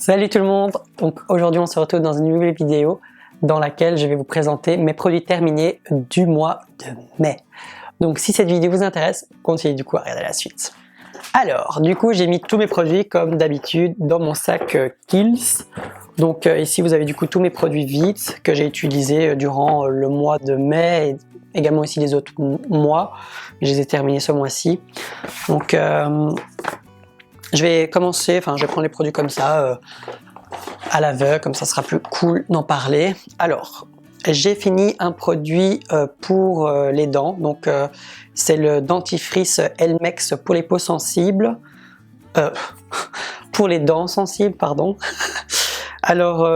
Salut tout le monde! Donc aujourd'hui on se retrouve dans une nouvelle vidéo dans laquelle je vais vous présenter mes produits terminés du mois de mai. Donc si cette vidéo vous intéresse, continuez du coup à regarder la suite. Alors du coup j'ai mis tous mes produits comme d'habitude dans mon sac Kills. Donc ici vous avez du coup tous mes produits Vite que j'ai utilisés durant le mois de mai et également aussi les autres mois. Je les ai terminés ce mois-ci. Donc je vais commencer, je vais prendre les produits comme ça, à l'aveugle, comme ça sera plus cool d'en parler. Alors, j'ai fini un produit pour les dents, donc c'est le dentifrice Elmex pour les peaux sensibles, pour les dents sensibles, pardon. Alors,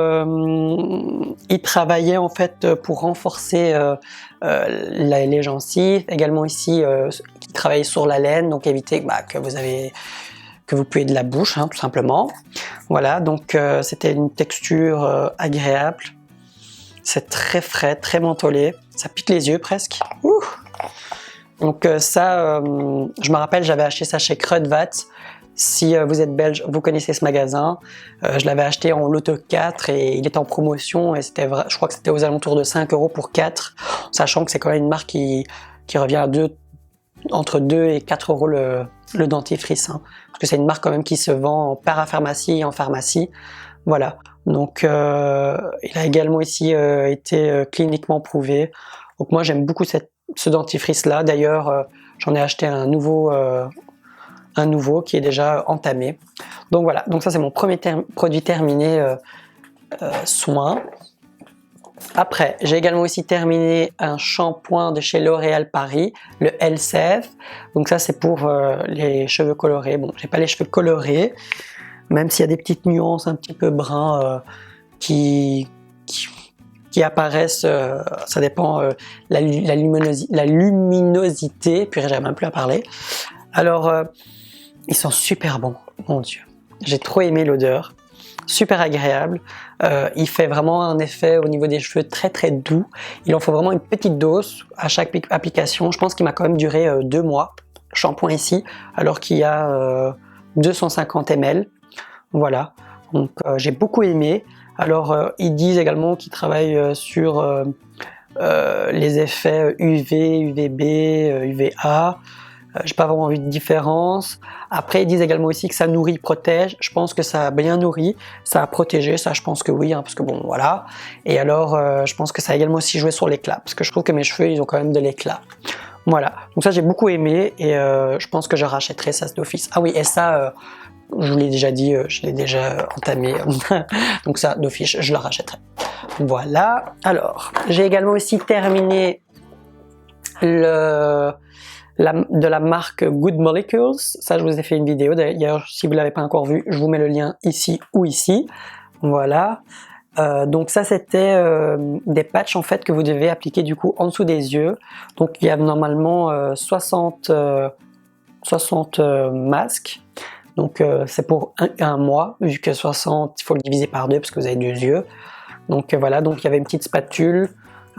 il travaillait en fait pour renforcer les gencives, également ici, il travaille sur la laine, donc éviter que vous puez de la bouche, tout simplement. Voilà, donc c'était une texture agréable. C'est très frais, très mentholé. Ça pique les yeux presque. Ouh. Donc ça, je me rappelle, j'avais acheté ça chez Kruidvat. Si vous êtes belge, vous connaissez ce magasin. Je l'avais acheté en loto 4 et il est en promotion. Et je crois que c'était aux alentours de 5 € pour 4. Sachant que c'est quand même une marque qui revient à entre 2 et 4 € le dentifrice, parce que c'est une marque quand même qui se vend en parapharmacie et en pharmacie. Voilà, donc il a également ici été cliniquement prouvé. Donc moi j'aime beaucoup ce dentifrice là. D'ailleurs j'en ai acheté un nouveau qui est déjà entamé. Donc voilà, donc ça c'est mon premier produit terminé soin. Après, j'ai également aussi terminé un shampoing de chez L'Oréal Paris, le LCF. Donc ça, c'est pour les cheveux colorés. Bon, j'ai pas les cheveux colorés, même s'il y a des petites nuances un petit peu bruns qui apparaissent. Ça dépend la luminosité. Puis j'arrive même plus à parler. Alors, ils sont super bons, mon Dieu. J'ai trop aimé l'odeur. Super agréable, il fait vraiment un effet au niveau des cheveux très très doux. Il en faut vraiment une petite dose à chaque application. Je pense qu'il m'a quand même duré 2 mois, shampoing ici, alors qu'il y a 250 ml. Voilà, donc j'ai beaucoup aimé. Alors ils disent également qu'ils travaillent sur les effets UV, UVB, UVA. J'ai pas vraiment vu de différence. Après, ils disent également aussi que ça nourrit, protège. Je pense que ça a bien nourri, ça a protégé, ça je pense que oui, parce que bon, voilà. Et alors, je pense que ça a également aussi joué sur l'éclat, parce que je trouve que mes cheveux, ils ont quand même de l'éclat. Voilà, donc ça j'ai beaucoup aimé, et je pense que je rachèterai ça d'office. Ah oui, et ça, je vous l'ai déjà dit, je l'ai déjà entamé, donc ça d'office, je le rachèterai. Voilà, alors, j'ai également aussi terminé de la marque Good Molecules. Ça, je vous ai fait une vidéo. D'ailleurs, si vous ne l'avez pas encore vu, je vous mets le lien ici ou ici. Voilà. Donc ça, c'était des patchs en fait que vous devez appliquer du coup en dessous des yeux. Donc il y a normalement 60 masques. Donc c'est pour un mois, vu que 60, il faut le diviser par 2 parce que vous avez 2 yeux. Donc voilà, donc il y avait une petite spatule.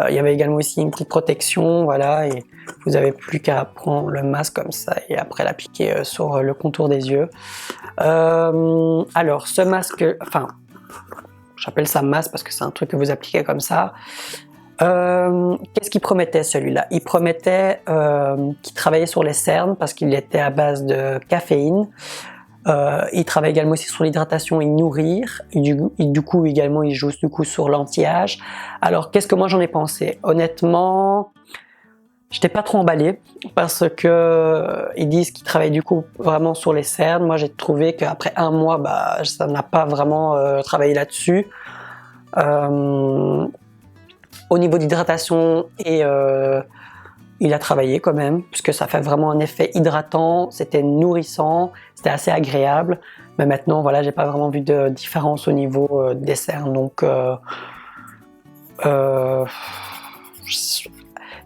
Il y avait également aussi une petite protection, voilà, et vous avez plus qu'à prendre le masque comme ça et après l'appliquer sur le contour des yeux. Alors ce masque, j'appelle ça masque parce que c'est un truc que vous appliquez comme ça. Qu'est-ce qu'il promettait celui-là? Il promettait qu'il travaillait sur les cernes parce qu'il était à base de caféine. Il travaille également aussi sur l'hydratation et nourrir, et du coup également il joue sur l'anti-âge. Alors qu'est-ce que moi j'en ai pensé? Honnêtement, j'étais pas trop emballé parce que ils disent qu'ils travaillent du coup vraiment sur les cernes. Moi j'ai trouvé qu'après un mois, ça n'a pas vraiment travaillé là-dessus. Au niveau d'hydratation il a travaillé quand même, puisque ça fait vraiment un effet hydratant, c'était nourrissant, c'était assez agréable. Mais maintenant, voilà, j'ai pas vraiment vu de différence au niveau des cernes. Donc,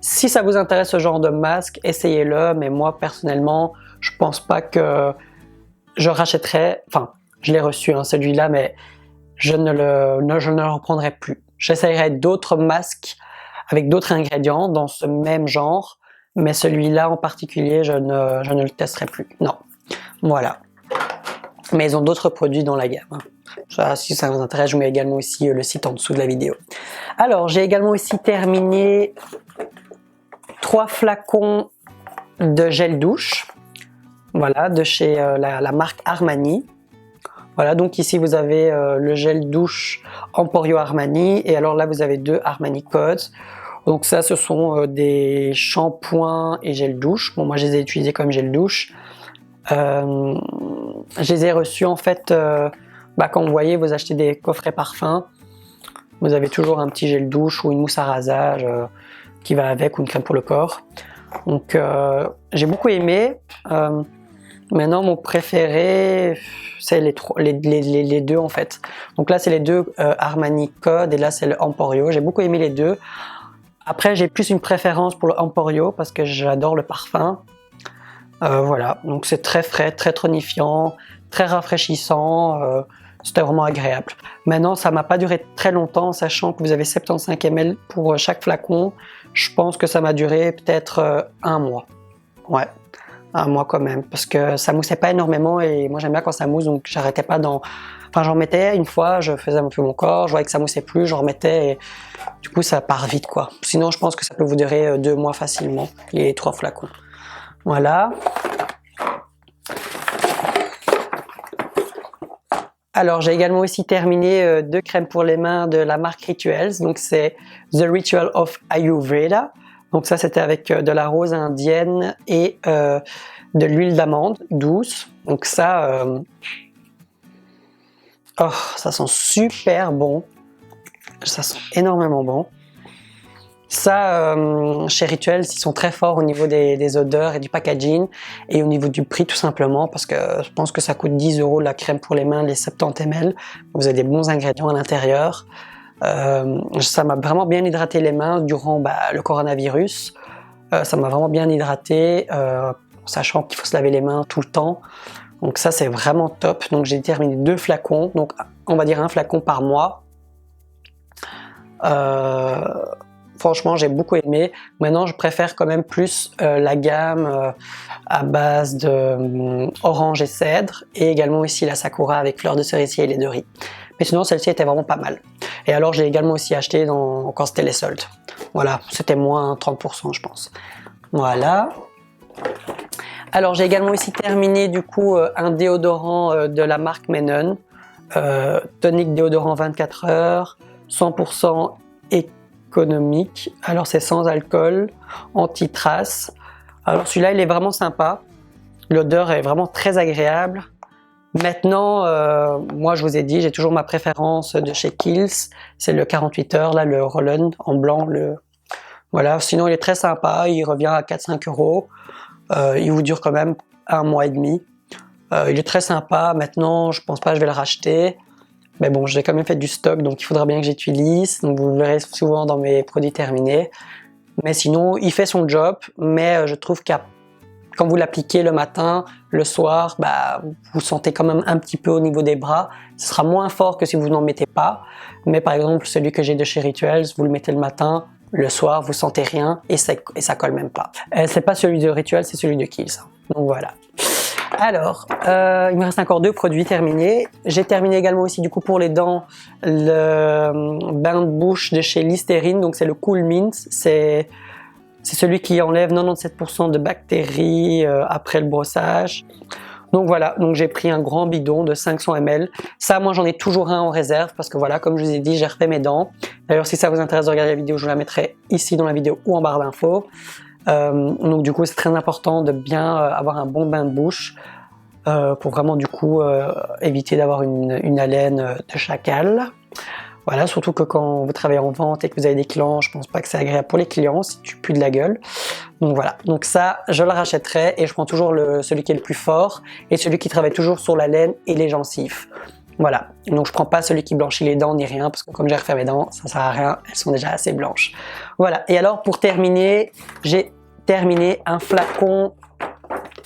si ça vous intéresse ce genre de masque, essayez-le. Mais moi, personnellement, je pense pas que je rachèterais. Enfin, je l'ai reçu, celui-là, mais je ne le reprendrai plus. J'essayerai d'autres masques avec d'autres ingrédients dans ce même genre, mais celui-là en particulier, je ne le testerai plus. Non, voilà. Mais ils ont d'autres produits dans la gamme. Ça, si ça vous intéresse, je vous mets également aussi le site en dessous de la vidéo. Alors, j'ai également aussi terminé 3 flacons de gel douche. Voilà, de chez la marque Armani. Voilà, donc ici vous avez le gel douche Emporio Armani et alors là vous avez 2 Armani Codes. Donc ça ce sont des shampoings et gel douche. Bon moi je les ai utilisés comme gel douche. Je les ai reçus en fait, quand vous voyez vous achetez des coffrets parfums. Vous avez toujours un petit gel douche ou une mousse à rasage qui va avec ou une crème pour le corps. Donc j'ai beaucoup aimé. Maintenant, mon préféré, c'est les deux en fait. Donc là, c'est les 2 Armani Code et là, c'est le Emporio. J'ai beaucoup aimé les deux. Après, j'ai plus une préférence pour le Emporio parce que j'adore le parfum. Voilà, donc c'est très frais, très tonifiant, très rafraîchissant. C'était vraiment agréable. Maintenant, ça m'a pas duré très longtemps, sachant que vous avez 75 ml pour chaque flacon. Je pense que ça m'a duré peut-être 1 mois. Ouais. Un mois quand même, parce que ça moussait pas énormément et moi j'aime bien quand ça mousse, donc j'arrêtais pas dans... Enfin j'en mettais une fois, je faisais un peu mon corps, je voyais que ça moussait plus, j'en remettais et du coup ça part vite quoi. Sinon je pense que ça peut vous durer 2 mois facilement, les 3 flacons. Voilà. Alors j'ai également aussi terminé 2 crèmes pour les mains de la marque Rituals, donc c'est The Ritual of Ayurveda. Donc ça c'était avec de la rose indienne et de l'huile d'amande douce. Donc ça, oh, ça sent super bon. Ça sent énormément bon. Ça, chez Rituals, ils sont très forts au niveau des odeurs et du packaging et au niveau du prix tout simplement parce que je pense que ça coûte 10 € la crème pour les mains, les 70 ml. Vous avez des bons ingrédients à l'intérieur. Ça m'a vraiment bien hydraté les mains durant le coronavirus. Ça m'a vraiment bien hydraté, sachant qu'il faut se laver les mains tout le temps. Donc ça c'est vraiment top. Donc j'ai terminé 2 flacons, donc on va dire 1 flacon par mois. Franchement j'ai beaucoup aimé. Maintenant je préfère quand même plus la gamme à base de orange et cèdre et également ici la sakura avec fleurs de cerisier et lait de riz. Mais sinon celle-ci était vraiment pas mal. Et alors j'ai également aussi acheté quand c'était les soldes. Voilà, c'était moins 30% je pense. Voilà. Alors j'ai également ici terminé du coup un déodorant de la marque Menon. Tonique déodorant 24 heures, 100% économique. Alors c'est sans alcool, anti-trace. Alors celui-là il est vraiment sympa. L'odeur est vraiment très agréable. Maintenant, moi je vous ai dit, j'ai toujours ma préférence de chez Kiehl's, c'est le 48 heures, là le roll-on en blanc. Voilà. Sinon il est très sympa, il revient à 4-5 €. Il vous dure quand même 1 mois et demi. Il est très sympa, maintenant je pense pas que je vais le racheter. Mais bon, j'ai quand même fait du stock, donc il faudra bien que j'utilise. Donc vous le verrez souvent dans mes produits terminés. Mais sinon, il fait son job, mais je trouve qu'à quand vous l'appliquez le matin, le soir, vous sentez quand même un petit peu au niveau des bras. Ce sera moins fort que si vous n'en mettez pas. Mais par exemple, celui que j'ai de chez Rituals, vous le mettez le matin, le soir, vous sentez rien et ça colle même pas. C'est pas celui de Rituals, c'est celui de Kiehl's. Donc voilà. Alors, il me reste encore 2 produits terminés. J'ai terminé également aussi du coup pour les dents le bain de bouche de chez Listerine. Donc c'est le Cool Mint. C'est celui qui enlève 97% de bactéries après le brossage. Donc voilà, donc j'ai pris un grand bidon de 500 ml. Ça, moi j'en ai toujours un en réserve parce que voilà, comme je vous ai dit, j'ai refait mes dents. D'ailleurs, si ça vous intéresse de regarder la vidéo, je vous la mettrai ici dans la vidéo ou en barre d'infos. Donc du coup, c'est très important de bien avoir un bon bain de bouche pour vraiment du coup éviter d'avoir une haleine de chacal. Voilà, surtout que quand vous travaillez en vente et que vous avez des clients, je pense pas que c'est agréable pour les clients si tu pues de la gueule. Donc voilà, donc ça, je le rachèterai et je prends toujours celui qui est le plus fort et celui qui travaille toujours sur la laine et les gencives. Voilà, donc je prends pas celui qui blanchit les dents ni rien parce que comme j'ai refait mes dents, ça sert à rien, elles sont déjà assez blanches. Voilà, et alors pour terminer, j'ai terminé un flacon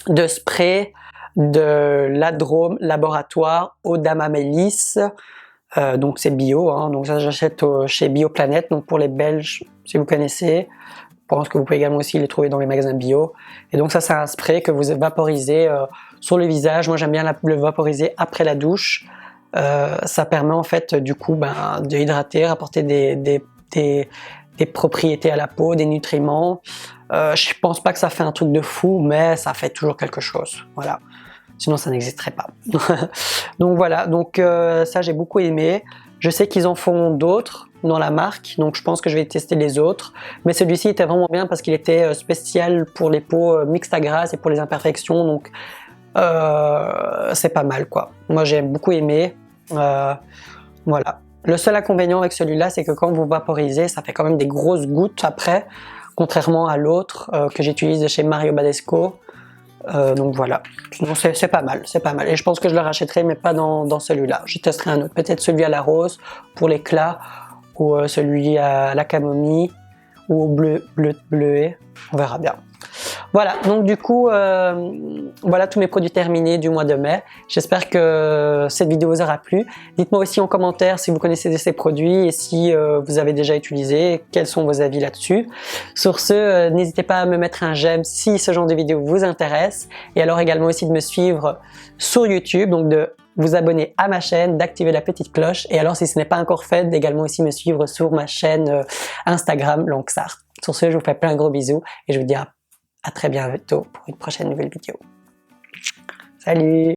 de spray de l'Adrome Laboratoire Eau d'Amamélis. Donc c'est bio, hein. Donc ça j'achète chez Bioplanète, donc pour les Belges, si vous connaissez. Je pense que vous pouvez également aussi les trouver dans les magasins bio. Et donc ça c'est un spray que vous vaporisez sur le visage. Moi j'aime bien le vaporiser après la douche. Ça permet en fait du coup de hydrater, rapporter des propriétés à la peau, des nutriments. Je pense pas que ça fait un truc de fou, mais ça fait toujours quelque chose. Voilà. Sinon ça n'existerait pas. Donc voilà, donc ça j'ai beaucoup aimé. Je sais qu'ils en font d'autres dans la marque, donc je pense que je vais tester les autres. Mais celui-ci était vraiment bien parce qu'il était spécial pour les peaux mixtes à grasses et pour les imperfections, donc c'est pas mal quoi. Moi j'ai beaucoup aimé. Voilà. Le seul inconvénient avec celui-là, c'est que quand vous vaporisez, ça fait quand même des grosses gouttes après, contrairement à l'autre que j'utilise de chez Mario Badescu. Donc voilà, sinon c'est pas mal, c'est pas mal. Et je pense que je le rachèterai, mais pas dans celui-là. Je testerai un autre, peut-être celui à la rose pour l'éclat, ou celui à la camomille, ou au bleuet, on verra bien. Voilà, donc du coup, voilà tous mes produits terminés du mois de mai. J'espère que cette vidéo vous aura plu. Dites-moi aussi en commentaire si vous connaissez ces produits et si vous avez déjà utilisé, quels sont vos avis là-dessus. Sur ce, n'hésitez pas à me mettre un j'aime si ce genre de vidéo vous intéresse. Et alors également aussi de me suivre sur YouTube, donc de vous abonner à ma chaîne, d'activer la petite cloche. Et alors si ce n'est pas encore fait, d'également aussi me suivre sur ma chaîne Instagram Longsart. Sur ce, je vous fais plein de gros bisous et je vous dis à très bientôt pour une prochaine nouvelle vidéo. Salut!